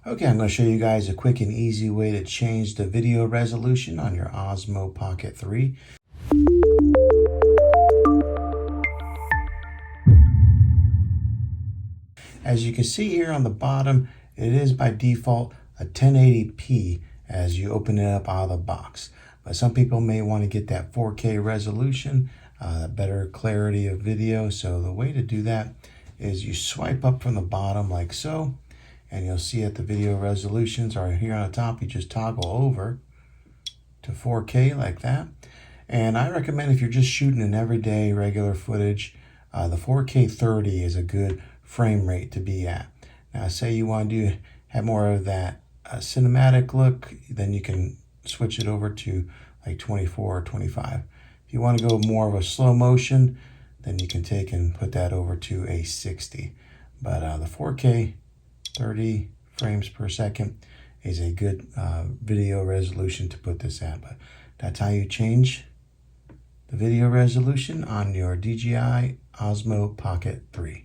Okay, I'm going to show you guys a quick and easy way to change the video resolution on your Osmo Pocket 3. As you can see here on the bottom, it is by default a 1080p as you open it up out of the box. But some people may want to get that 4K resolution, better clarity of video. So the way to do that is you swipe up from the bottom like so, and you'll see that the video resolutions are here on the top. You just toggle over to 4K like that. And I recommend if you're just shooting an everyday regular footage, the 4K 30 is a good frame rate to be at. Now say you want to have more of that cinematic look, then you can switch it over to like 24 or 25. If you want to go more of a slow motion, then you can take and put that over to a 60. But the 4K 30 frames per second is a good video resolution to put this at. But that's how you change the video resolution on your DJI Osmo Pocket 3.